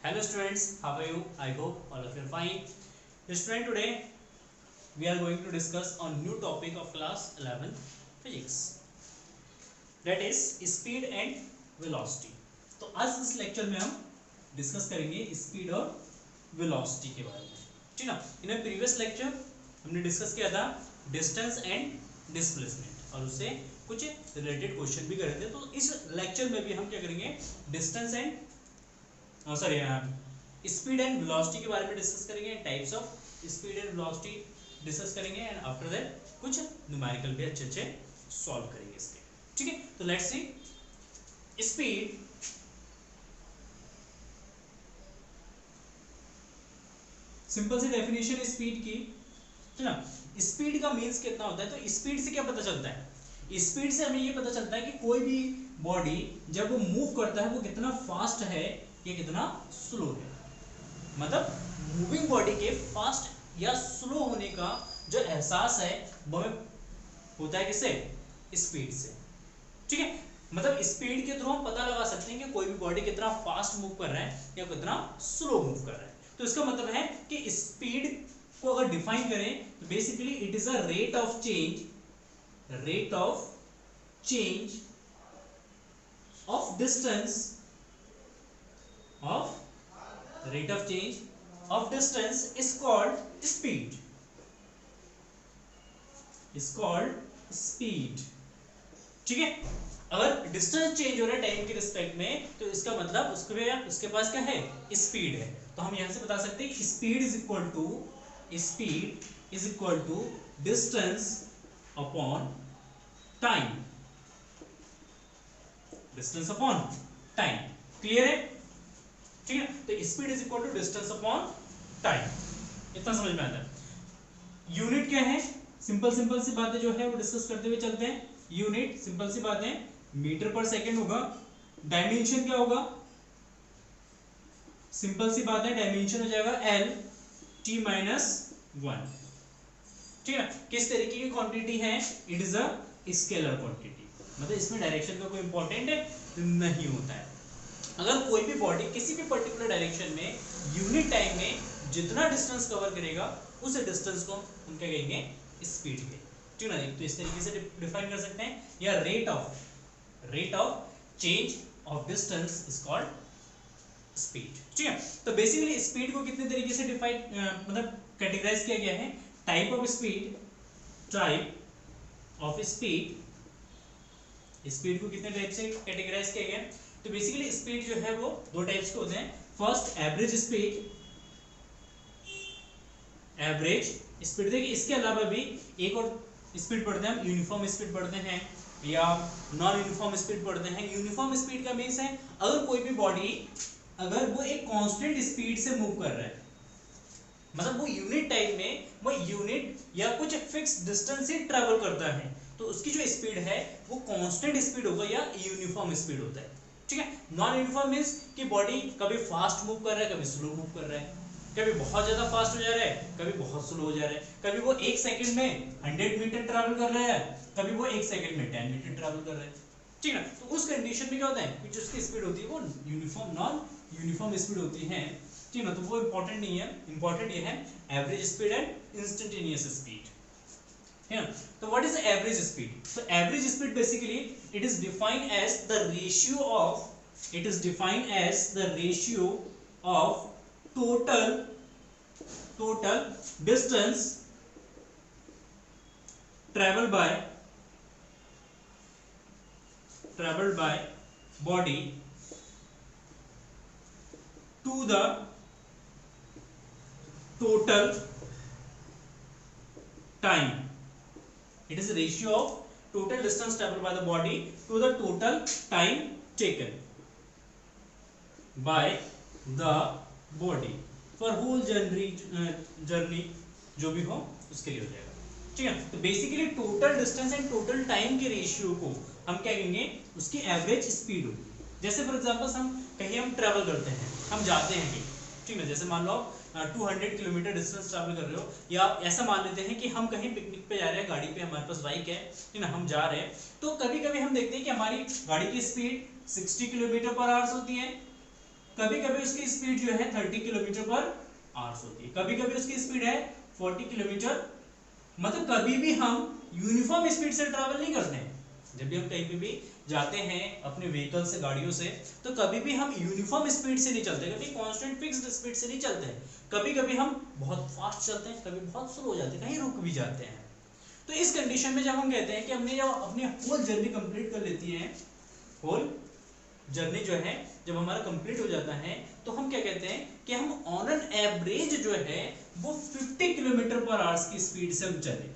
Hello students, how are you? I hope all of you are fine. Student, today we are going to discuss on new topic of class 11 physics, that is speed and velocity. तो आज इस lecture में हम discuss करेंगे speed और velocity के बारे में, ठीक ना। इन प्रीवियस लेक्चर हमने डिस्कस किया था डिस्टेंस एंड डिस्प्लेसमेंट और उससे कुछ रिलेटेड क्वेश्चन भी करे थे। तो इस लेक्चर में भी हम क्या करेंगे, distance and speed and velocity के बारे में डिस्कस करेंगे, types of speed and velocity discuss करेंगे एंड आफ्टर दैट कुछ न्यूमेरिकल भी अच्छे अच्छे सॉल्व करेंगे इसके, ठीक है। तो लेट्स सी स्पीड। सिंपल सी डेफिनेशन स्पीड की, ठीक ना। स्पीड का मीन्स कितना होता है, तो स्पीड से क्या पता चलता है, स्पीड से हमें ये पता चलता है कि कोई भी बॉडी जब वो मूव करता है वो कितना फास्ट है या कितना स्लो है। मतलब मूविंग बॉडी के फास्ट या स्लो होने का जो एहसास है वो होता है किससे, स्पीड से, ठीक है। मतलब स्पीड के थ्रू हम पता लगा सकते हैं कि कोई भी बॉडी कितना फास्ट मूव कर रहा है या कितना स्लो मूव कर रहा है। तो इसका मतलब है कि स्पीड को अगर डिफाइन करें तो basically it is a rate of change of distance is called speed, ठीक है। अगर डिस्टेंस चेंज हो रहा है टाइम के रिस्पेक्ट में तो इसका मतलब उसके पास क्या है, स्पीड है। तो हम यहां से बता सकते हैं speed is equal to distance upon time, distance upon time. Clear है, ठीक है। तो speed is equal to distance upon time, इतना समझ में आता है। यूनिट क्या है, सिंपल सी बातें जो है वो डिस्कस करते हुए चलते हैं। यूनिट सिंपल सी बातें मीटर पर सेकंड होगा। डायमेंशन क्या होगा, सिंपल सी बात है, डायमेंशन हो जाएगा L T - 1, ठीक है। किस तरीके की क्वांटिटी है, it is a scalar quantity, मतलब इसमें डायरेक्शन का कोई इंपॉर्टेंट नहीं होता है। अगर कोई भी बॉडी किसी भी पर्टिकुलर डायरेक्शन में यूनिट टाइम में जितना डिस्टेंस कवर करेगा उस डिस्टेंस को हम क्या कहेंगे, स्पीड के, ठीक है ना। तो इस तरीके से डिफाइन कर सकते हैं, या rate of change of distance is called speed, ठीक है। तो बेसिकली स्पीड को कितने तरीके से डिफाइन मतलब कैटेगराइज किया गया है। टाइप ऑफ स्पीड स्पीड को कितने टाइप से कैटेगराइज किया गया। तो बेसिकली स्पीड जो है वो दो टाइप्स के होते हैं। फर्स्ट एवरेज स्पीड देखिए, इसके अलावा भी एक और स्पीड पढ़ते हैं हम, यूनिफॉर्म स्पीड पढ़ते हैं या नॉन यूनिफॉर्म स्पीड पढ़ते हैं। यूनिफॉर्म स्पीड का मीन्स है अगर कोई भी बॉडी अगर वो एक कांस्टेंट स्पीड से मूव कर रहा है, मतलब वो यूनिट टाइम में वो यूनिट या कुछ फिक्स डिस्टेंस से ट्रैवल करता है, तो उसकी जो स्पीड है वो कांस्टेंट स्पीड होगा या यूनिफॉर्म स्पीड होता है, ठीक है। नॉन यूनिफॉर्म मींस कि बॉडी कभी फास्ट मूव कर रहा है, कभी स्लो मूव कर रहा है, कभी बहुत ज्यादा फास्ट हो जा रहा है, कभी बहुत स्लो हो जा रहा है, कभी वो 1 सेकंड में 100 मीटर ट्रैवल कर रहा है, कभी वो 1 सेकंड में 10 मीटर ट्रैवल कर रहा है, ठीक है। तो उस कंडीशन में क्या होता है कि जो उसकी स्पीड होती है वो नॉन यूनिफॉर्म स्पीड होती है, ठीक है ना। तो वो इंपॉर्टेंट नहीं है, इंपॉर्टेंट ये है average speed and instantaneous speed, है ना। तो व्हाट इज एवरेज स्पीड, तो average speed basically it is defined as the ratio of total distance traveled by body to the total time. It is a ratio of total distance traveled by the body to the total time taken by the body for whole journey जो भी हो उसके लिए हो जाएगा, ठीक है। तो basically total distance and total time के रेशियो को हम क्या कहेंगे, उसकी एवरेज स्पीड होगी। जैसे फॉर एग्जांपल हम ट्रैवल करते हैं, हम जाते हैं कहीं, ठीक है। जैसे मान लो 200 किलोमीटर डिस्टेंस ट्रैवल कर रहे हो, या ऐसा मान लेते हैं कि हम कहीं पिकनिक पे जा रहे हैं, गाड़ी पे हमारे पास बाइक है, ठीक है, हम जा रहे हैं। तो कभी कभी हम देखते हैं कि हमारी गाड़ी की स्पीड 60 किलोमीटर पर आवर्स होती है, कभी कभी उसकी स्पीड जो है 30 किलोमीटर पर आवर्स होती है, कभी कभी उसकी स्पीड है 40 किलोमीटर। मतलब कभी भी हम यूनिफॉर्म स्पीड से ट्रैवल नहीं करते हैं। जब भी हम कहीं पे भी जाते हैं अपने व्हीकल से, गाड़ियों से, तो कभी भी हम यूनिफॉर्म स्पीड से नहीं चलते, कभी कांस्टेंट फिक्स्ड स्पीड से नहीं चलते हैं। कभी कभी हम बहुत फास्ट चलते हैं, कभी बहुत स्लो हो जाते हैं, कहीं रुक भी जाते हैं। तो इस कंडीशन में जब हम कहते हैं कि हमने जब अपनी होल जर्नी कंप्लीट कर लेती है, होल जर्नी जो है जब हमारा कंप्लीट हो जाता है, तो हम क्या कहते हैं कि हम ऑन एन एवरेज जो है वो 50 किलोमीटर पर आवर्स की स्पीड से हम चले।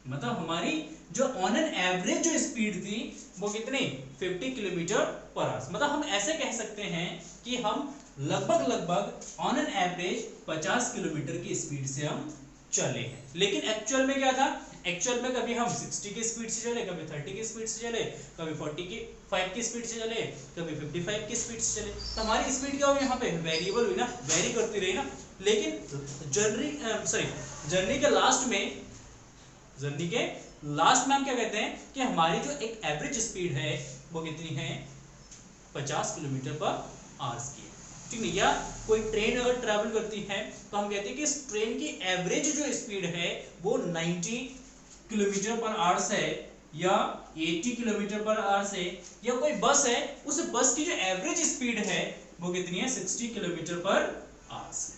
मतलब हमारी जो ऑन एन एवरेज जो स्पीड थी वो कितनी 50 किलोमीटर पर आवर्स। मतलब हम ऐसे कह सकते हैं कि हम लगभग ऑन एन एवरेज 50 किलोमीटर की स्पीड से हम चले हैं। लेकिन एक्चुअल में क्या था, एक्चुअल में कभी हम 60 की स्पीड से चले, कभी 30 की स्पीड से चले, कभी 45 की स्पीड से चले, कभी 55 की स्पीड से चले। तो हमारी स्पीड क्या हुई, यहाँ पे वेरिएबल हुई ना, वेरी करती रही ना। लेकिन जर्नी के लास्ट में हम क्या कहते हैं कि हमारी जो एक एवरेज स्पीड है वो कितनी है, 50 किलोमीटर पर आवर्स की है, ठीक है। या कोई ट्रेन अगर ट्रैवल करती है तो हम कहते हैं कि इस ट्रेन की एवरेज जो स्पीड है वो 90 किलोमीटर पर आवर्स है, या 80 किलोमीटर पर आवर्स है। या कोई बस है, उस बस की जो एवरेज स्पीड है वो कितनी है, 60 किलोमीटर पर आवर्स है,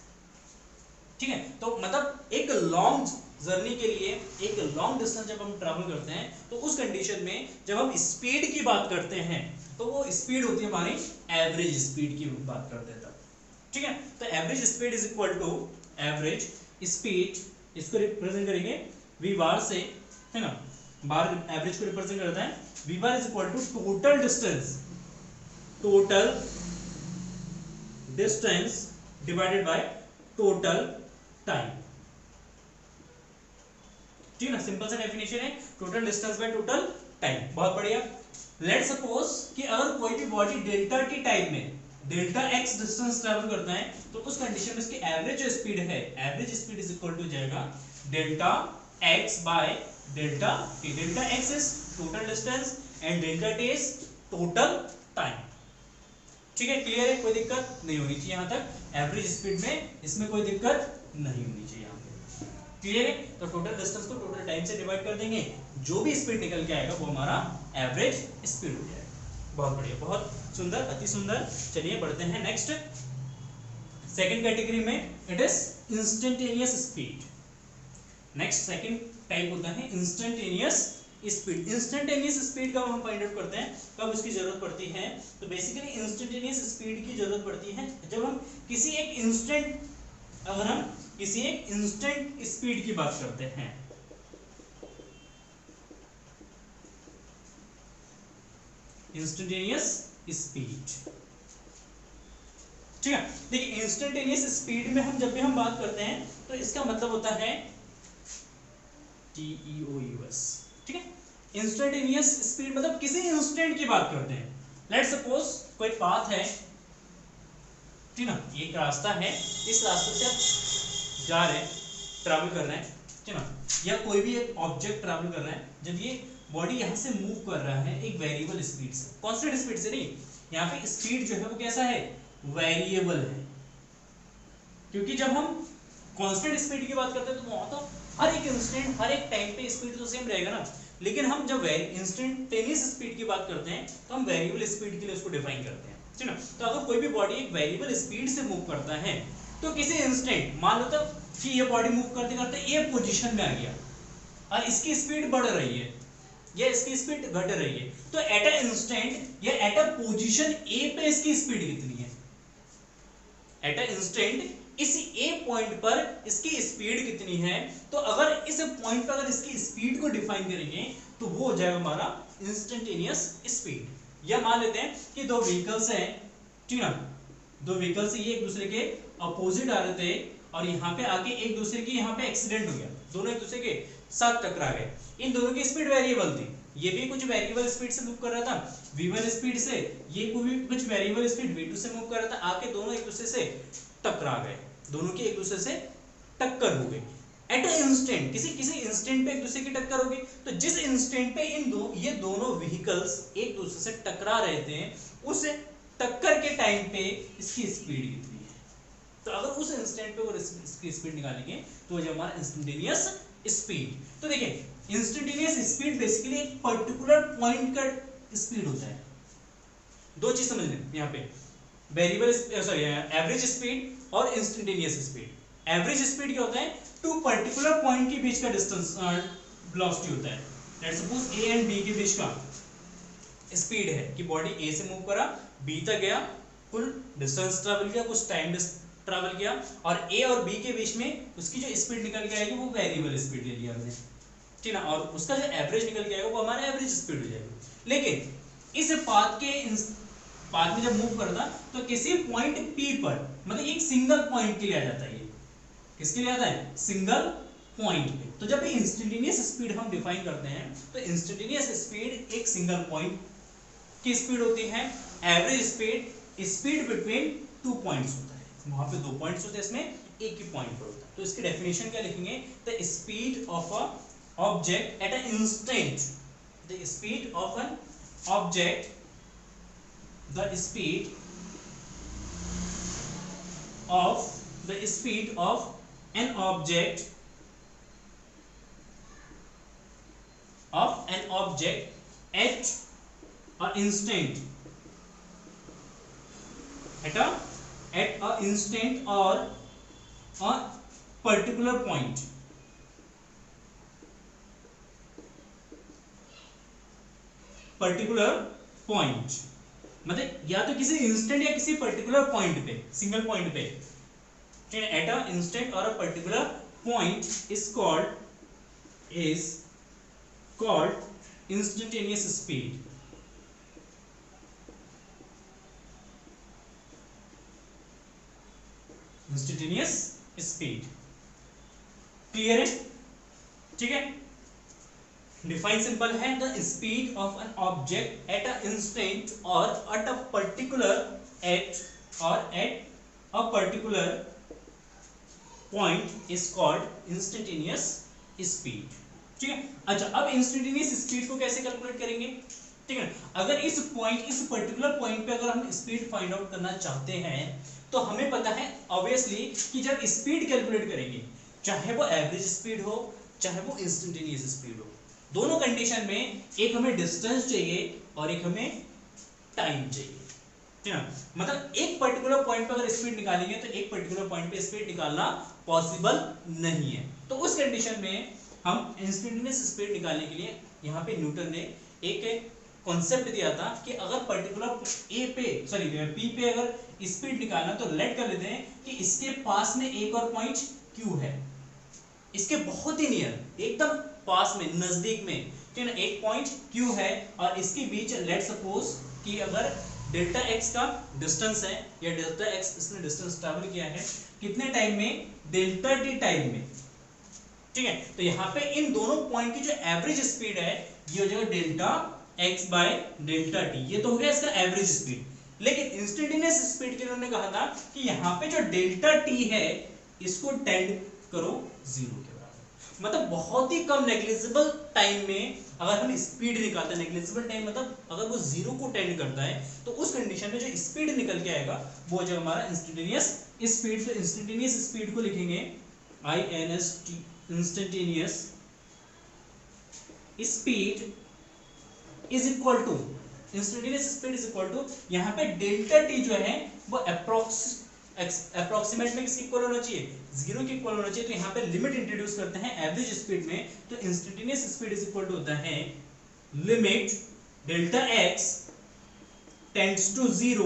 ठीक है। तो मतलब एक लॉन्ग जर्नी के लिए, एक लॉन्ग डिस्टेंस जब हम ट्रैवल करते हैं, तो उस कंडीशन में जब हम स्पीड की बात करते हैं तो वो स्पीड होती है हमारी एवरेज स्पीड की बात करते हैं तब, ठीक है। तो average speed is equal to average speed, इसको रिप्रेजेंट करेंगे वी बार से, है ना। बार एवरेज को रिप्रेजेंट करता है, V bar is equal to total distance divided by total time, ठीक है ना। सिंपल सा डेफिनेशन है, total distance by total time. बहुत बढ़िया। लेट्स सपोज कि अगर कोई भी बॉडी डेल्टा टी टाइम में डेल्टा एक्स डिस्टेंस ट्रैवल करता है, तो उस कंडीशन में इसकी एवरेज जो स्पीड है, average speed is equal to जाएगा delta x by delta t. Delta x is total distance and delta t is total time, ठीक है। क्लियर है, कोई दिक्कत नहीं होनी चाहिए यहां तक। एवरेज स्पीड में इसमें कोई दिक्कत नहीं होनी चाहिए यहां पे, क्लियर है। तो टोटल डिस्टेंस को टोटल टाइम से डिवाइड कर देंगे, जो भी स्पीड निकल के आएगा वो हमारा एवरेज स्पीड हो जाएगा। बहुत बढ़िया, बहुत सुंदर, अति सुंदर। चलिए बढ़ते हैं नेक्स्ट सेकंड कैटेगरी में, it is instantaneous speed. Next second type होता है इंस्टेंटेनियस स्पीड। इंस्टेंटेनियस स्पीड कब हम फाइंड आउट करते हैं, कब उसकी जरूरत पड़ती है, तो बेसिकली इंस्टेंटेनियस स्पीड की जरूरत पड़ती है जब हम किसी एक इंस्टेंट, अगर हम किसी एक इंस्टेंट स्पीड की बात करते हैं, इंस्टेंटेनियस स्पीड, ठीक है। देखिए इंस्टेंटेनियस स्पीड में हम जब भी हम बात करते हैं तो इसका मतलब होता है TEOUS, ठीक है। इंस्टेंटेनियस स्पीड मतलब किसी इंस्टेंट की बात करते हैं। लेट्स सपोज कोई पाथ है, ठीक ना, एक रास्ता है, इस रास्ते से आप जा रहे हैं, ट्रैवल कर रहे हैं, ठीक ना, या कोई भी एक ऑब्जेक्ट ट्रैवल कर रहा है। जब ये बॉडी यहाँ से मूव कर रहा है एक वेरिएबल स्पीड से, कांस्टेंट स्पीड से नहीं, यहाँ पे स्पीड जो है वो कैसा है, वेरिएबल है। क्योंकि जब हम कांस्टेंट स्पीड की बात करते हैं तो वहां तो हर एक इंस्टेंट, हर एक टाइम पे स्पीड तो सेम रहेगा ना। लेकिन हम जब इंस्टेंटेनियस स्पीड की बात करते हैं तो हम वेरिएबल स्पीड के लिए उसको डिफाइन करते हैं, ठीक है। तो अगर कोई भी बॉडी एक वेरिएबल स्पीड से मूव करता है तो किसी इंस्टेंट, मान लो तो कि ये बॉडी मूव करते करते ए पोजीशन में आ गया और इसकी स्पीड बढ़ रही है या इसकी स्पीड घट रही है, तो एट अ इंस्टेंट या एट अ पोजीशन ए पे इसकी स्पीड कितनी है, एट अ इंस्टेंट इस ए पॉइंट पर इसकी स्पीड कितनी है। तो अगर इस पॉइंट पर अगर इसकी स्पीड को डिफाइन करेंगे तो वो हो जाएगा हमारा इंस्टेंटेनियस स्पीड। या मान लेते हैं कि दो व्हीकल्स हैं, ठीक ना, दो व्हीकल्स ये एक दूसरे के अपोजिट आ रहे थे और यहाँ पे आके एक दूसरे की यहाँ पे एक्सीडेंट हो गया, दोनों एक दूसरे के साथ टकरा गए। इन दोनों की स्पीड वेरिएबल थी, ये भी कुछ वेरिएबल स्पीड से मूव कर रहा था v1 स्पीड से, ये भी कुछ वेरिएबल स्पीड v2 से मूव कर रहा था, आके दोनों एक दूसरे से टकरा गए, दोनों की एक दूसरे से टक्कर हो गई। एट अ इंस्टेंट, किसी इंस्टेंट पे एक दूसरे की टक्कर हो गई, तो जिस इंस्टेंट पे ये दोनों व्हीकल्स एक दूसरे से टकरा रहे थे, उस टक्कर के टाइम पे इसकी स्पीड कितनी है। तो अगर उस इंस्टेंट पे इसकी स्पीड निकालेंगे तो वो हमारा इंस्टेंटेनियस स्पीड। तो देखिए इंस्टेंटेनियस स्पीड बेसिकली एक पर्टिकुलर पॉइंट का स्पीड होता है। दो चीज समझ लें यहाँ पे, वेरिएबल सॉरी एवरेज स्पीड और इंस्टेंटेनियस स्पीड। एवरेज स्पीड क्या होता है, टू पर्टिकुलर पॉइंट के बीच का डिस्टेंस वेलोसिटी होता है। Let's suppose A and B के बीच का स्पीड है कि बॉडी ए से मूव करा, बी तक गया, कुल डिस्टेंस ट्रैवल किया, कुछ टाइम ट्रैवल किया, और ए और बी के बीच में उसकी जो स्पीड निकल के आएगी वो वेरिएबल स्पीड ले लिया हमने, ठीक ना, और उसका जो एवरेज निकल के आएगा वो हमारा एवरेज स्पीड हो जाएगा। लेकिन इस पाथ में जब मूव करता तो किसी पॉइंट पी पर, मतलब एक सिंगल पॉइंट के लिए आ जाता है, ये किसके लिए आता है, सिंगल पॉइंट पे। तो जब इंस्टेंटेनियस स्पीड हम डिफाइन करते हैं तो इंस्टेंटेनियस स्पीड एक सिंगल पॉइंट की स्पीड होती है, average speed between two points होता है, वहां पे दो पॉइंट्स होते हैं, इसमें एक ही पॉइंट पर होता है। तो इसकी डेफिनेशन क्या लिखेंगे, the speed of a object at a instant, the speed of an object, the speed of an object at a instant or a particular point, मतलब या तो किसी इंस्टेंट या किसी पर्टिकुलर पॉइंट पे, सिंगल पॉइंट पे, एट अ इंस्टेंट और a particular point is called instantaneous speed. Instantaneous speed clear है, ठीक है। डिफाइन सिंपल है, the speed of an object at a instant और at a particular point is called instantaneous speed, ठीक है। अच्छा, अब इंस्टेंटेनियस स्पीड को कैसे कैलकुलेट करेंगे, ठीक है। अगर इस पर्टिकुलर पॉइंट पे अगर हम स्पीड फाइंड आउट करना चाहते हैं तो हमें पता है ऑब्वियसली कि जब स्पीड कैलकुलेट करेंगे, चाहे वो एवरेज स्पीड हो चाहे वो इंस्टेंटेनियस स्पीड हो, दोनों कंडीशन में एक हमें डिस्टेंस चाहिए और एक हमें टाइम चाहिए, ठीक है। मतलब एक पर्टिकुलर पॉइंट पे अगर स्पीड निकालेंगे तो एक पर्टिकुलर पॉइंट पे स्पीड निकालना पॉसिबल नहीं है। तो उस कंडीशन में हम इंस्टेंटेनियस स्पीड निकालने के लिए यहाँ पे न्यूटन ने एक कॉन्सेप्ट दिया था कि अगर पर्टिकुलर पी पे अगर स्पीड निकालना तो लेट कर लेते हैं कि इसके पास में एक और पॉइंट क्यू है, इसके बहुत ही नियर, एकदम पास में, नजदीक में, ठीक है ना, एक पॉइंट क्यू है और इसके बीच लेट सपोज कि अगर डेल्टा एक्स का डिस्टेंस है या डेल्टा एक्स इसने डिस्टेंस ट्रैवल किया है कितने टाइम में, डेल्टा टी टाइम में, ठीक है। तो यहाँ पे इन दोनों पॉइंट की जो एवरेज स्पीड है ये हो जाएगा delta x by delta T, ये तो हो गया इसका एवरेज स्पीड। लेकिन इंस्टेंटेनियस स्पीड के लिए उन्होंने कहा था कि यहाँ पे जो डेल्टा टी है इसको टेंड करो जीरो के बराबर, मतलब बहुत ही कम नेग्लिजिबल टाइम में अगर हम स्पीड निकालते हैं, नेग्लिजिबल टाइम मतलब अगर वो जीरो को टेंड करता है तो उस कंडीशन में जो स्पीड निकल के आएगा वो हो जाएगा हमारा इंस्टेंटेनियस स्पीड। तो इंस्टेंटेनियस स्पीड को लिखेंगे INST, instantaneous speed is equal to, instantaneous speed is equal to, यहाँ पे डेल्टा टी जो है वो अप्रोक्सीमेट में किसके इक्वल होना चाहिए, जीरो के इक्वल होना चाहिए। तो यहाँ पे लिमिट इंट्रोड्यूस करते हैं एवरेज स्पीड में, तो instantaneous speed is equal to होता है limit delta x tends to zero,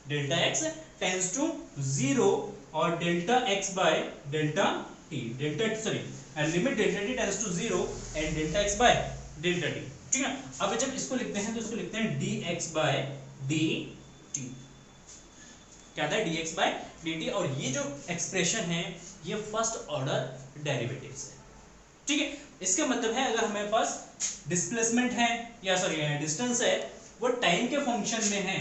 delta x tends to zero और delta x by delta t, limit delta t tends to zero and delta x by delta t, ठीक है। अब जब इसको लिखते हैं तो इसको लिखते हैं dx by dt, क्या था dx by dt, और ये जो एक्सप्रेशन है ये फर्स्ट ऑर्डर डेरिवेटिव्स है, ठीक है। इसका मतलब है अगर हमारे पास डिस्प्लेसमेंट है या डिस्टेंस है वो टाइम के फंक्शन में है,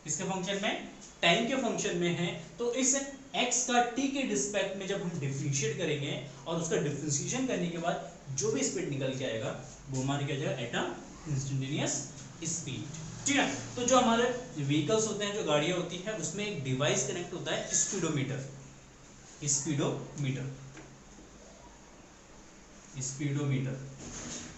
किसके फंक्शन में, टाइम के फंक्शन में है, तो इस x का t के रिस्पेक्ट में जब हम डिफरेंशिएट करेंगे और उसका डिफरेंशिएशन करने के बाद जो भी स्पीड निकल के आएगा वो हमारे क्या जाएगा एट इंस्टेंटेनियस स्पीड। ठीक है, तो जो हमारे व्हीकल्स होते हैं, जो गाड़ियां होती है, उसमें एक डिवाइस कनेक्ट होता है, स्पीडोमीटर। स्पीडोमीटर स्पीडोमीटर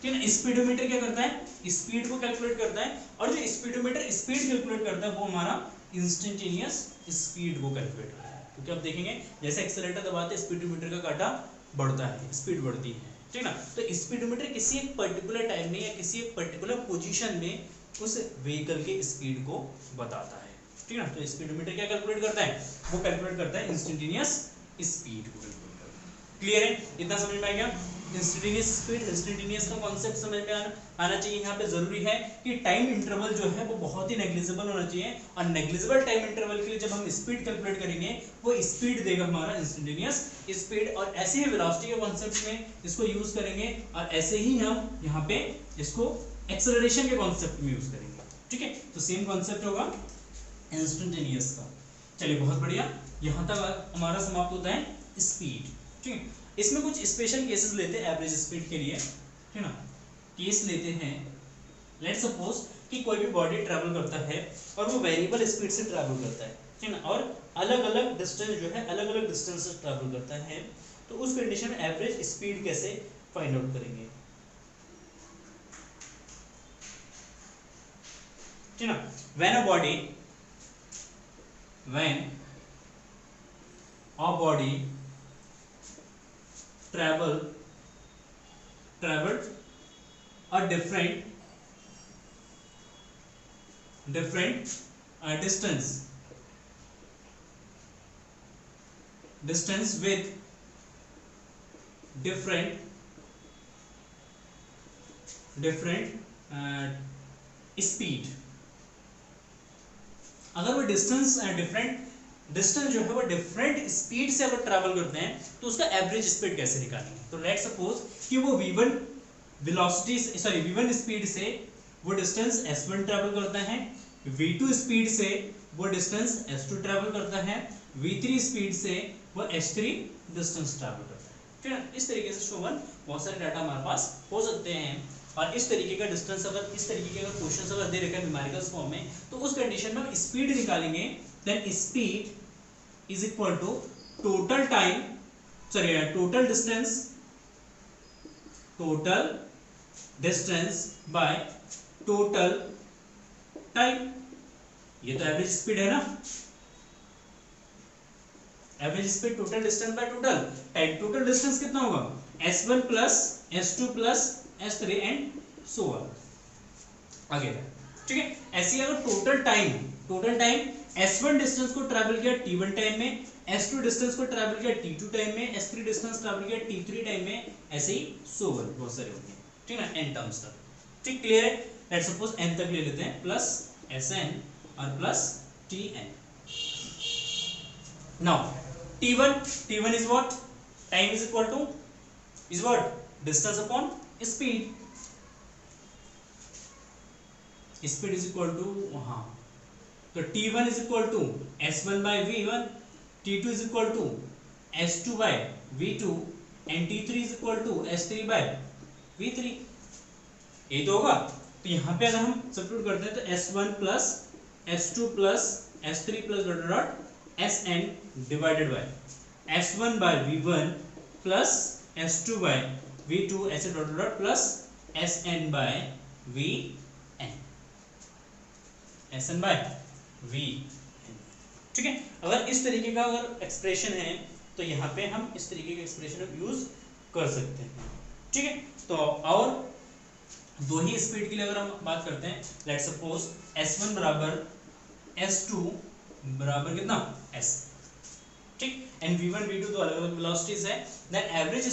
ठीक है। स्पीडोमीटर क्या करता है, स्पीड को कैलकुलेट करता है, और जो स्पीडोमीटर स्पीड कैलकुलेट करता है वो हमारा इंस्टेंटेनियस स्पीड को कैलकुलेट करता है। क्योंकि आप देखेंगे जैसे एक्सेलेरेटर दबाते हैं स्पीडोमीटर का कांटा बढ़ता है, स्पीड बढ़ती है, ठीक ना। तो स्पीडोमीटर किसी एक पर्टिकुलर टाइम में या किसी एक पर्टिकुलर पोजीशन में उस व्हीकल के स्पीड को बताता है, ठीक ना। तो स्पीडोमीटर क्या कैलकुलेट करता है, वो कैलकुलेट करता है इंस्टेंटेनियस स्पीड को। क्लियर है, इतना समझ में आ गया। इंस्टेंटेनियस स्पीड, इंस्टेंटेनियस का कॉन्सेप्ट समझ में आना चाहिए। यहाँ पे जरूरी है कि टाइम इंटरवल जो है वो बहुत ही नेग्लिजिबल होना चाहिए, और नेग्लिजिबल टाइम इंटरवल के लिए जब हम स्पीड कैलकुलेट करेंगे वो स्पीड देगा हमारा इंस्टेंटेनियस स्पीड, और ऐसे ही वेलोसिटी के कॉन्सेप्ट में इसको यूज करेंगे, और ऐसे ही हम यहाँ पे इसको एक्सेलरेशन के कॉन्सेप्ट में यूज करेंगे, ठीक है। तो सेम कॉन्सेप्ट होगा इंस्टेंटेनियस का। चलिए बहुत बढ़िया, यहाँ तक हमारा समाप्त होता है स्पीड, ठीक है। इसमें कुछ स्पेशल केसेस लेते हैं एवरेज स्पीड के लिए, ठीक ना। केस लेते हैं, लेट्स सपोज कि कोई भी बॉडी ट्रैवल करता है और वो वेरिएबल स्पीड से ट्रैवल करता है, ठीक ना, और अलग अलग डिस्टेंस जो है अलग अलग डिस्टेंस से ट्रैवल करता है, तो उस कंडीशन में एवरेज स्पीड कैसे फाइंड आउट करेंगे, ठीक ना। When a body traveled a different distance with different speed। अगर वो डिफरेंट डिस्टेंस जो है वो डिफरेंट स्पीड से अगर ट्रैवल करते हैं तो उसका एवरेज स्पीड कैसे निकालेंगे। तो लेट्स सपोज कि वो v1 स्पीड से वो डिस्टेंस s1 ट्रैवल करता है, v2 स्पीड से वो डिस्टेंस s2 ट्रैवल करता है, v3 स्पीड से वो s3 डिस्टेंस ट्रैवल करता है, ठीक है। इस तरीके से शोभन बहुत सारे डाटा हमारे पास हो सकते हैं, और इस तरीके का डिस्टेंस अगर इस तरीके के अगर क्वेश्चंस अगर दे रखे हैं न्यूमेरिकल फॉर्म में, तो उस कंडीशन में हम स्पीड निकालेंगे। Then speed is equal to total distance by total time. ये तो एवरेज स्पीड है ना, average speed total distance by total time. Total distance कितना होगा, s1 plus s2 plus s3 and so on आगे, ठीक है। ऐसे अगर टोटल टाइम s1 डिस्टेंस को ट्रैवल किया t1 टाइम में, s2 डिस्टेंस को ट्रैवल किया t2 टाइम में, s3 डिस्टेंस ट्रैवल किया t3 टाइम में, ऐसे ही सो ऑन बहुत सारे होंगे, ठीक है, n टर्म्स तक, ठीक। क्लियर है, लेट्स सपोज n तक ले लेते हैं, प्लस sn और plus tn। Now t1 is what, time is equal to is what, distance upon speed is equal to हाँ, तो t1 is equal to s1 by v1, t2 is equal to s2 by v2 and t3 is equal to s3 by v3। ये तो होगा। तो यहाँ पे अगर हम सब्स्टिट्यूट करते हैं तो s1 plus s2 plus s3 plus dot sn divided by s1 by v1 plus s2 by v2 ऐसे dot plus sn by vn, sn by vn, ठीक है। अगर इस तरीके का अगर एक्सप्रेशन है तो यहाँ पे हम इस तरीके के एक्सप्रेशन यूज कर सकते हैं, ठीक है। तो और दो ही स्पीड के लिए अगर हम बात करते हैं, लेट्स सपोज s1 बराबर s2 बराबर कितना s, ठीक, एंड v1 v2 तो अलग अलग वेलोसिटीज है। देन एवरेज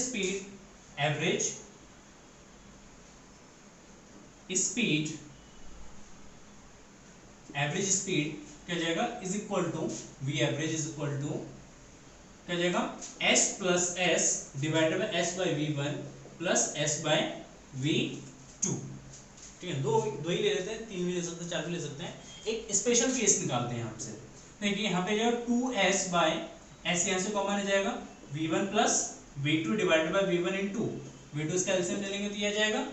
स्पीड क्या जाएगा, is equal to v average is equal to क्या जाएगा, s plus s divided by s by v1 plus s by v2, ठीक है। दो ही ले लेते हैं, तीन भी ले सकते हैं, चार भी ले सकते हैं। एक स्पेशल केस निकालते हैं यहाँ से, देखिए यहाँ पे जाएगा 2s बाय s, यहाँ से कॉमन आ जाएगा v1 plus v2 divided by v1 into v2 इसका एलसीएम ले लेंगे तो यह जाएगा,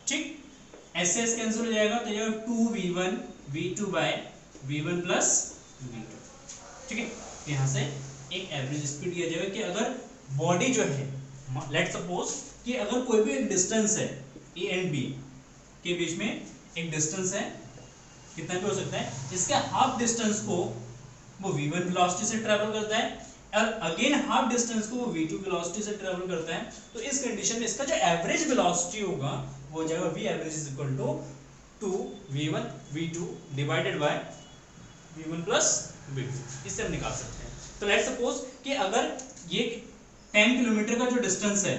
ठीक। एस एस कैंसिल हो जाएगा तो जाएगा 2v1 v2 bye v1 plus v2, ठीक है। यहाँ से एक एवरेज स्पीड दिया जाएगा कि अगर बॉडी जो है, लेट सपोज कि अगर कोई भी एक डिस्टेंस है ए एंड बी के बीच में एक डिस्टेंस है, कितना भी हो सकता है, इसके हाफ डिस्टेंस को वो v1 वेलोसिटी से ट्रेवल करता है और अगेन हाफ डिस्टेंस को वो v2 वेलोसिटी से ट्रेवल करता है, तो इस कंडीशन में इसका जो एवरेज वेलोसिटी होगा वो हो जाएगा v average is equal to 2v1 v2 divided by v1 plus v2। इससे हम निकाल सकते हैं। तो लेट्स सपोज कि अगर ये 10 किलोमीटर का जो डिस्टेंस है,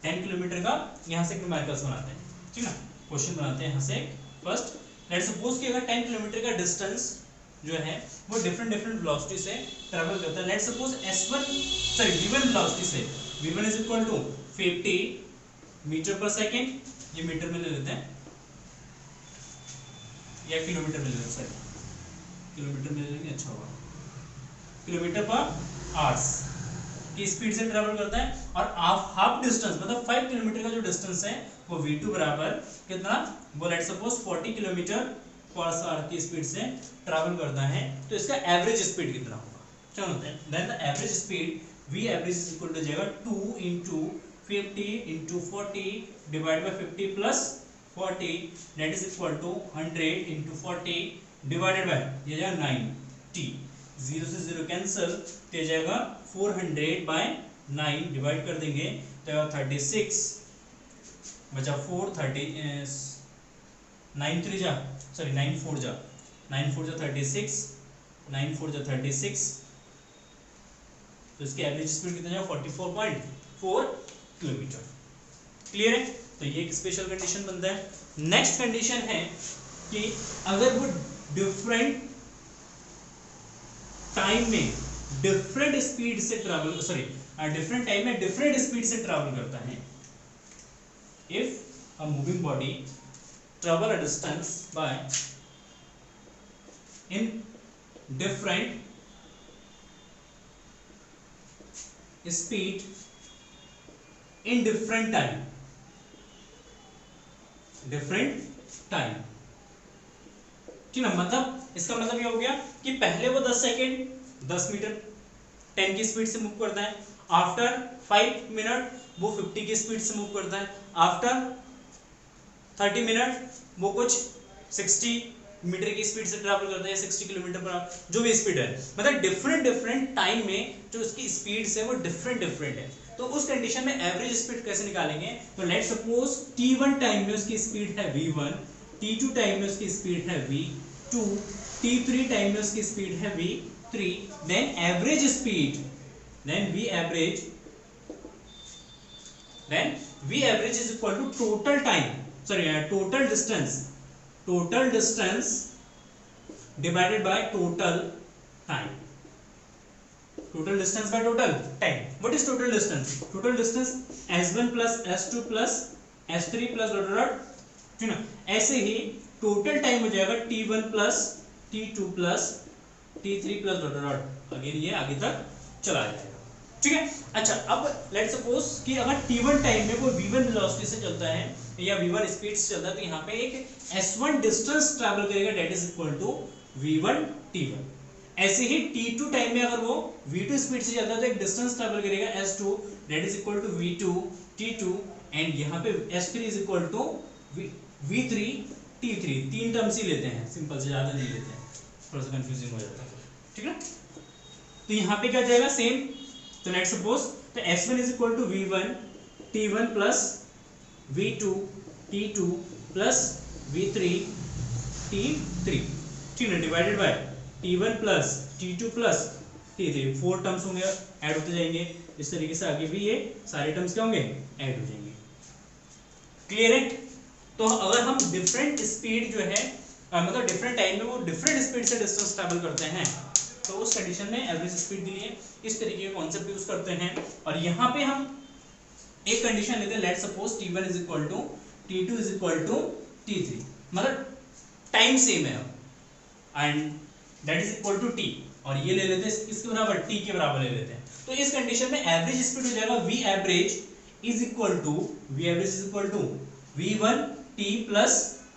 10 किलोमीटर का, यहाँ से न्यूमेरिकल्स बनाते हैं, ठीक है ना, क्वेश्चन बनाते हैं यहाँ से। फर्स्ट लेट्स सपोज कि अगर 10 किलोमीटर का डिस्टेंस जो है वो डिफरेंट वेलोसिटी से ट्रैवल करता है। लेट्स सपोज v1 वेलोसिटी से, v1 is equal to 50 metre per second, ये मीटर में ले लेते हैं या किलोमीटर में ले लेते हैं, किलोमीटर में ले लेंगे, अच्छा होगा, किलोमीटर पर आवर्स की स्पीड से ट्रैवल करता है और हाफ डिस्टेंस मतलब 5 किलोमीटर का जो डिस्टेंस है वो v2 बराबर कितना, वो let's suppose 40 kilometre per hour की स्पीड से ट्रैवल करता है, तो इसका एवरेज स्पीड कितना होगा, चलो then the average speed v average is equal to जाएगा 2 into 50 into 40 divide by 50 plus 40 that is equal to 100 into 40 divided by ये जाएगा 90, 0 से 0 कैंसिल, तो जाएगा 400 बाय 9 डिवाइड कर देंगे तो 36 बचा 430 9 3 जा सॉरी 9 4 जा 36 9 4 जा 36, तो इसकी एवरेज स्पीड कितना जाएगा 44.4 किलोमीटर। क्लियर है? तो ये एक स्पेशल कंडीशन बनता है। नेक्स्ट कंडीशन है कि अगर वो डिफरेंट टाइम में डिफरेंट स्पीड से ट्रैवल डिफरेंट टाइम में डिफरेंट स्पीड से ट्रैवल करता है, if a moving body travel a distance by in different speed in different time ठीक है, मतलब इसका मतलब ये हो गया कि पहले वो 10 सेकेंड 10 मीटर 10 की स्पीड से मूव करता है, आफ्टर 5 मिनट वो 50 की स्पीड से मूव करता है, आफ्टर 30 मिनट वो कुछ 60 मीटर की स्पीड से ट्रैवल करता है, 60 किलोमीटर पर आवर, जो भी स्पीड है, मतलब डिफरेंट टाइम में जो उसकी स्पीड है वो डिफरेंट है। तो उस कंडीशन में एवरेज स्पीड कैसे निकालेंगे, तो लेट सपोज t1 टाइम में उसकी स्पीड है v1, t2 टाइम में उसकी स्पीड है v2, t3 टाइम में उसकी स्पीड है v3, then average speed v average is equal to total distance divided by total time, total distance by total time. What is total distance? Total distance s1 plus s2 plus s3 plus dot ठीक ना, ऐसे ही total time हो जाएगा t1 plus t2 plus t3 plus dot again ये आगे तक चला जाएगा, ठीक है। अच्छा, अब लेट सपोज कि अगर t1 टाइम में वो v1 वेलोसिटी से चलता है या v1 स्पीड से चलता है, तो यहाँ पे एक s1 डिस्टेंस ट्रैवल करेगा that is equal to v1 t1। ऐसे ही t2 टाइम में अगर वो v2 स्पीड से चलता है तो एक डिस्टेंस ट्रैवल करेगा s2 that is equal to v2 t2, and यहाँ पे s3 is equal to v3 t3। तीन टर्म्स ही लेते हैं, सिंपल से, ज्यादा नहीं लेते हैं, थोड़ा सा कंफ्यूजिंग हो जाता है, ठीक है। तो यहाँ पे क्या जाएगा सेम, तो लेट्स सपोज तो s1 is equal to v1 t1 plus v2 t2 plus v3 t3, ठीक है, divided by t1 plus t2 plus t3, 4 terms होंगे, ऐड होते जाएंगे, इस तरीके से आगे भी ये सारे टर्म्स क्या होंगे, ऐड हो जाएंगे। क्लियर है? तो अगर हम डिफरेंट स्पीड जो है मतलब डिफरेंट टाइम में वो डिफरेंट स्पीड से डिस्टेंस ट्रैवल करते हैं, तो उस कंडीशन में एवरेज स्पीड के लिए इस तरीके के कॉन्सेप्ट यूज करते हैं। और यहाँ पे हम एक कंडीशन लेते हैं, let suppose t1 is equal to t2 is equal to t3, मतलब टाइम सेम है and that is equal to t, और ये ले लेते हैं किसके बराबर, t के बराबर ले लेते हैं। तो इस कंडीशन में एवरेज स्पीड हो जाएगा v average is equal to v1 T plus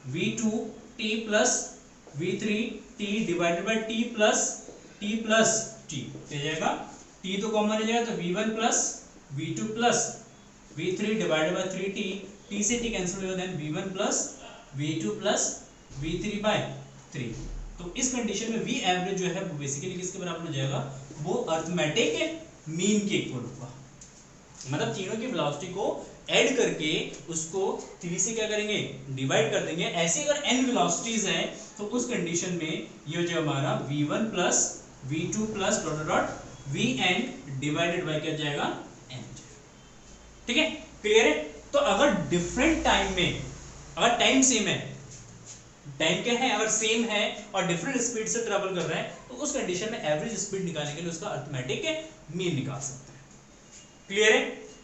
v2 T plus v3 T divided by T plus T हो जाएगा, टी तो कॉमन हो जाएगा तो v1 plus v2 plus v3 divided by 3t, t से t cancel हो जाएगा, then v1 plus v2 plus v3 bye 3। तो इस कंडीशन में v एवरेज जो है वो बेसिकली किसके बराबर हो जाएगा, वो अरिथमेटिक मीन के इक्वल होगा। मतलब तीनों की वेलोसिटी को ऐड करके उसको 3 से क्या करेंगे, डिवाइड कर देंगे। ऐसे अगर n वेलोसिटीज हैं तो उस कंडीशन में ये हो जाएगा हमारा v1 plus v2 plus dot dot vn divided by क्या जाएगा, n। ठीक है, क्लियर है। तो अगर डिफरेंट टाइम में, अगर टाइम सेम है, टाइम क्या है अगर सेम है और डिफरेंट स्पीड से ट्रेवल कर रहे हैं तो उस कंडीशन में एवरेज स्पीड निकालने के लिए उसका अरिथमेटिक मीन निकाल सकते हैं। क्लियर है।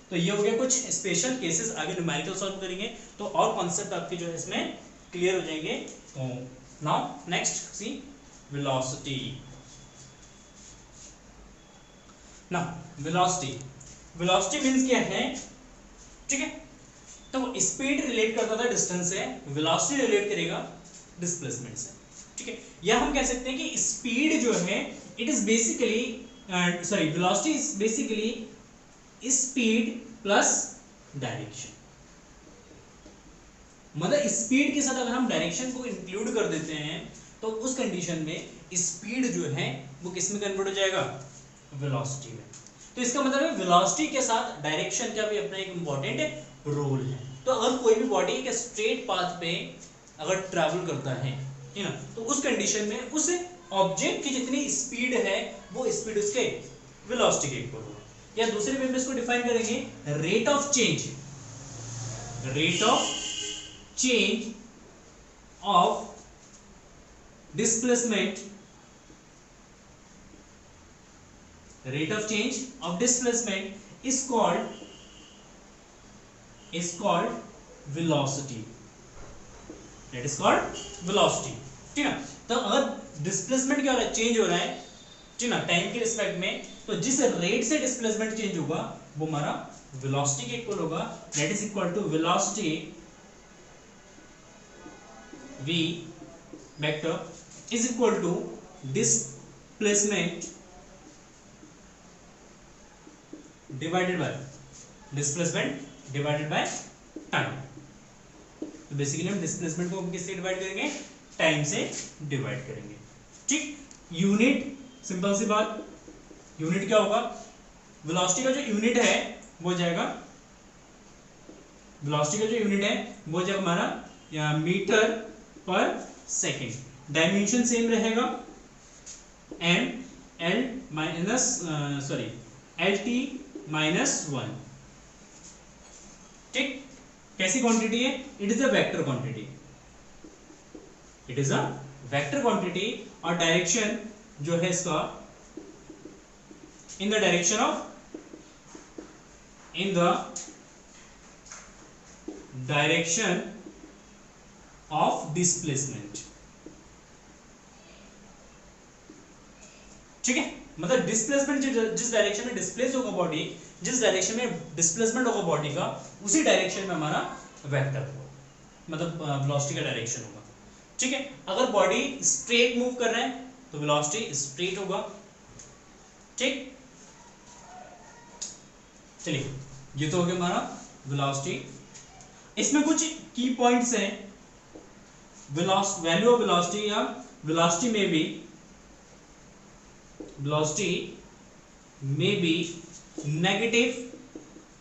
तो ये हो गया कुछ स्पेशल केसेस, आगे न्यूमेरिकल सॉल्व करेंगे तो और कॉन्सेप्ट आपके जो है इसमें क्लियर हो जाएंगे। तो नाउ नेक्स्ट सी वेलोसिटी। ना वेलोसिटी मींस क्या है, ठीक है। तो स्पीड रिलेट करता था डिस्टेंस से, वेलोसिटी रिलेट करेगा डिस्प्लेसमेंट से, ठीक है। या हम कह सकते हैं कि स्पीड जो है it is basically sorry velocity is basically speed plus direction. मतलब स्पीड के साथ अगर हम डायरेक्शन को इंक्लूड कर देते हैं तो उस कंडीशन में स्पीड जो है वो किस में कन्वर्ट हो जाएगा, वेलोसिटी में। तो इसका मतलब है वेलोसिटी के साथ डायरेक्शन का भी अपना एक इंपॉर्टेंट रोल है। तो अगर कोई भी बॉडी एक स्ट्रेट पाथ पे अगर ट्रैवल करता है, ठीक है ना, तो उस कंडीशन में उस ऑब्जेक्ट की जितनी स्पीड है वो स्पीड उसके वेलोसिटी के इक्वल होगा। या दूसरे वे में इसको डिफाइन करेंगे, rate of change of displacement, rate of change of displacement is called velocity, that is called velocity, ठीक है। तो अगर डिस्प्लेसमेंट क्या हो रहा है, चेंज हो रहा है, ठीक है ना, टाइम के रिस्पेक्ट में, तो जिस रेट से डिस्प्लेसमेंट चेंज होगा वो हमारा वेलोसिटी के इक्वल होगा, that is equal to velocity v vector is equal to displacement divided by displacement divided by time. तो बेसिकली हम डिस्प्लेसमेंट को किससे डिवाइड करेंगे, टाइम से डिवाइड करेंगे, ठीक। यूनिट, सिंपल सी बात, यूनिट क्या होगा, वेलोसिटी का जो यूनिट है वो जाएगा, वेलोसिटी का जो यूनिट है वो जाएगा हमारा metre per second. Dimension same रहेगा, एल माइनस सॉरी LT -1, ठीक। कैसी क्वांटिटी है, it is a vector quantity, it is a vector quantity. और डायरेक्शन जो है इसका in the direction of displacement, ठीक है। मतलब डिस्प्लेसमेंट जिस डायरेक्शन में डिस्प्लेस होगा बॉडी, जिस डायरेक्शन में डिस्प्लेसमेंट होगा बॉडी का, उसी डायरेक्शन में हमारा वेक्टर होगा, मतलब वेलोसिटी का डायरेक्शन होगा, ठीक है। अगर बॉडी स्ट्रेट मूव कर रहे हैं तो वेलोसिटी स्ट्रेट होगा, ठीक। चलिए ये तो हो गया हमारा वेलोसिटी। इसमें कुछ की पॉइंट्स हैं, वैल्यू ऑफ वेलोसिटी या वेलोसिटी में भी नेगेटिव,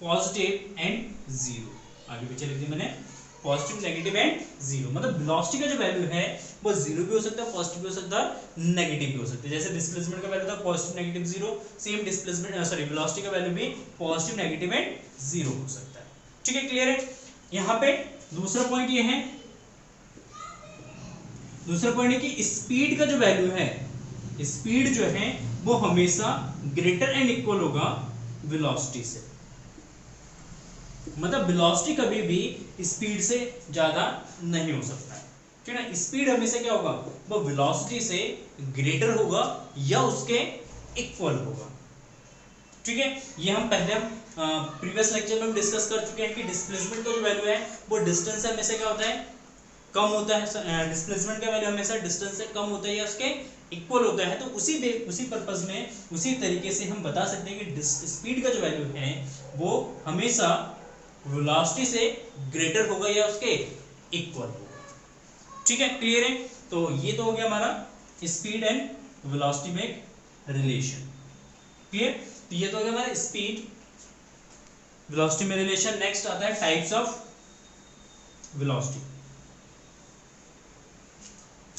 पॉजिटिव एंड जीरो। आगे पीछे लिख दिया मैंने, पॉजिटिव, नेगेटिव एंड जीरो। मतलब वेलोसिटी का जो वैल्यू है वो जीरो भी हो सकता है, पॉजिटिव भी हो सकता है, नेगेटिव भी हो सकता है। जैसे डिस्प्लेसमेंट का वैल्यू था positive, negative, zero, same displacement sorry velocity का वैल्यू भी पॉजिटिव, नेगेटिव एंड जीरो हो सकता है, ठीक है। क्लियर है। यहाँ पे दूसरा पॉइंट ये है, दूसरा पॉइंट है कि स्पीड का जो वैल्यू है, स्पीड जो है वो हमेशा ग्रेटर एंड इक्वल होगा वेलोसिटी से। मतलब वेलोसिटी कभी भी स्पीड से ज्यादा नहीं हो सकता है, ठीक है ना। स्पीड हमेशा क्या होगा, वो वेलोसिटी से ग्रेटर होगा या उसके इक्वल होगा, ठीक है। ये हम पहले प्रीवियस लेक्चर में हम डिस्कस कर चुके हैं कि डिस्प्लेसमेंट का जो वैल्यू है वो डिस्टेंस से हमेशा क्या होता है, कम होता है। डिस्प्लेसमेंट का वैल्यू हमेशा डिस्टेंस से कम होता है या उसके इक्वल होता है। तो उसी पर्पस में उसी तरीके से हम बता सकते हैं कि स्पीड का जो वैल्यू है वो हमेशा वेलोसिटी से ग्रेटर होगा या उसके इक्वल होगा। ठीक है, क्लियर है। तो ये तो हो गया हमारा स्पीड एंड वेलोसिटी में एक रिलेशन। क्लियर, तो ये तो हो गया हमारा स्पीड वेलोसिटी में रिलेशन। नेक्स्ट आता है types of velocity.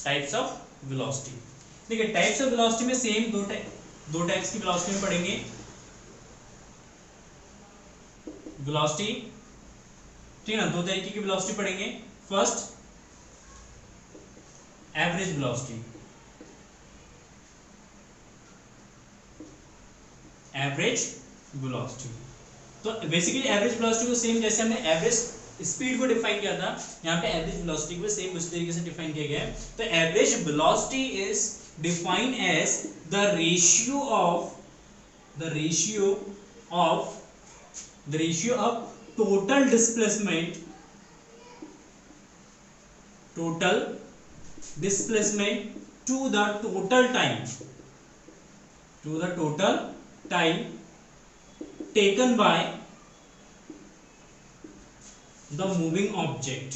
Types of velocity, देखिए टाइप्स ऑफ वेलोसिटी में सेम दो टाइप्स की वेलोसिटी में पढ़ेंगे। वेलोसिटी, ठीक है ना, दो तरीके की वेलोसिटी पढ़ेंगे। First average velocity, average velocity. तो बेसिकली एवरेज वेलोसिटी को सेम जैसे हमने एवरेज स्पीड को डिफाइन किया था, यहाँ पे एवरेज वेलोसिटी को सेम उसी तरीके से डिफाइन किया गया है। तो average velocity is defined as the ratio of total displacement to the total time taken by the moving object।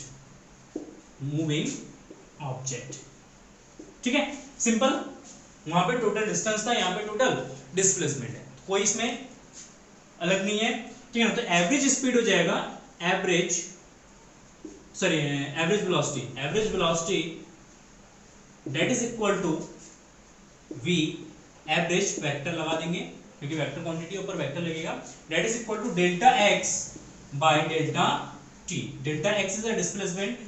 ठीक है, सिंपल। वहां पे टोटल डिस्टेंस था, यहाँ पे टोटल डिस्प्लेसमेंट है, कोई इसमें अलग नहीं है। ठीक है ना, तो एवरेज स्पीड हो जाएगा average velocity that is equal to v average, vector लगा देंगे क्योंकि वेक्टर क्वांटिटी ऊपर वेक्टर लगेगा, that is equal to delta x by delta t। Delta x is a displacement,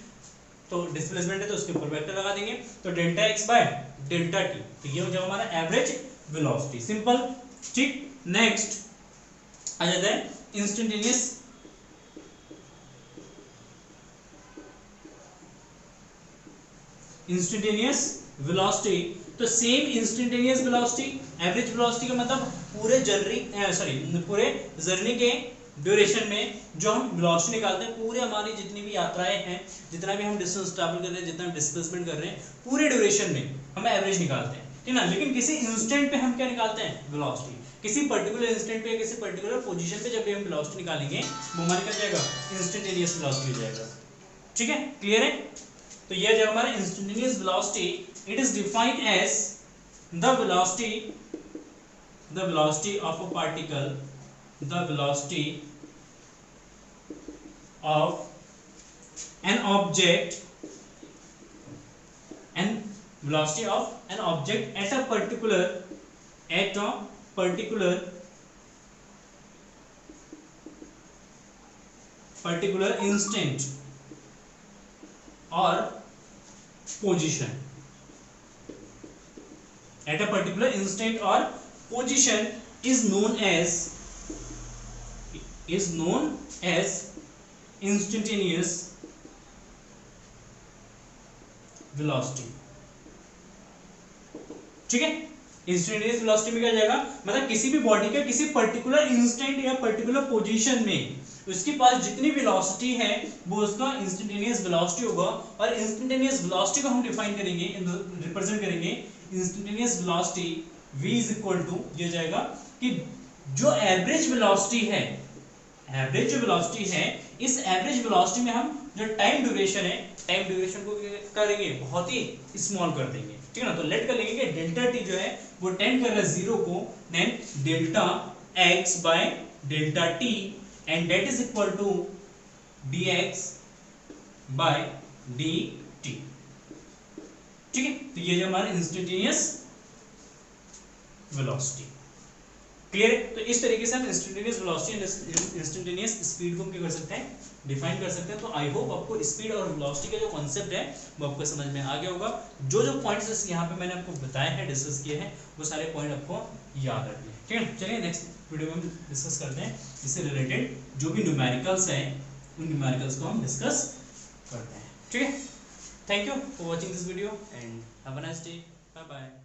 तो डिस्प्लेसमेंट है तो उसके ऊपर वेक्टर लगा देंगे, तो delta x by delta t। तो ये हो जाएगा हमारा एवरेज वेलोसिटी, सिंपल। ठीक, नेक्स्ट आ जाता है इंस्टेंटेनियस वेलोसिटी। तो same instantaneous velocity, average velocity का मतलब पूरे जर्नी के ड्यूरेशन में जो हम वेलोसिटी निकालते हैं, पूरे हमारी जितनी भी यात्राएं हैं, जितना भी हम डिस्टेंस ट्रैवल कर रहे हैं, जितना डिस्प्लेसमेंट कर रहे हैं, पूरे ड्यूरेशन में हम एवरेज निकालते हैं, ठीक ना। लेकिन किसी इंस्टेंट पे हम क्या निकालते हैं, वेलोसिटी। किसी पर्टिकुलर इंस्टेंट पे, किसी पर्टिकुलर पोजीशन पे जब भी हम वेलोसिटी निकालेंगे वो हमारा क्या जाएगा, इंस्टेंटेनियस वेलोसिटी हो जाएगा। ठीक है, क्लियर है। तो यह जो हमारा instantaneous velocity, it is defined as the velocity of a particle, the velocity of an object at a particular instant or position। At a particular instant or position is known as instantaneous velocity। ठीक है, instantaneous velocity में क्या जाएगा, मतलब किसी भी body का किसी पर्टिकुलर इंस्टेंट या पर्टिकुलर पोजीशन में उसके पास जितनी वेलोसिटी है वो उसका इंस्टेंटेनियस वेलोसिटी होगा। और इंस्टेंटेनियस वेलोसिटी को हम डिफाइन करेंगे, रिप्रेजेंट करेंगे instantaneous velocity v is equal to, ये जाएगा कि जो एवरेज वेलोसिटी है, इस एवरेज वेलोसिटी में हम जो टाइम ड्यूरेशन है, टाइम ड्यूरेशन को करेंगे बहुत ही स्मॉल कर देंगे। ठीक है ना, तो लेट कर लेंगे कि डेल्टा t जो है वो टेंड कर रहा है जीरो को, then delta x by delta t and that is equal to dx by dt। ठीक है, तो ये जो हमारा इंस्टेंटेनियस वेलोसिटी, क्लियर है। तो इस तरीके से हम instantaneous velocity and instantaneous speed को क्या कर सकते हैं, डिफाइन कर सकते हैं। तो आई होप आपको स्पीड और वेलोसिटी का जो कॉन्सेप्ट है वो आपको समझ में आ गया होगा। जो जो पॉइंट्स यहाँ पे मैंने आपको बताए हैं, डिस्कस किए हैं, वो सारे पॉइंट आपको याद रखने हैं। ठीक है, चलिए नेक्स्ट वीडियो में हम डिस्कस करते हैं इससे रिलेटेड जो भी न्यूमेरिकल्स हैं, उन न्यूमेरिकल्स को हम डिस्कस करते हैं। ठीक है, thank you for watching this video and have a nice day, bye bye.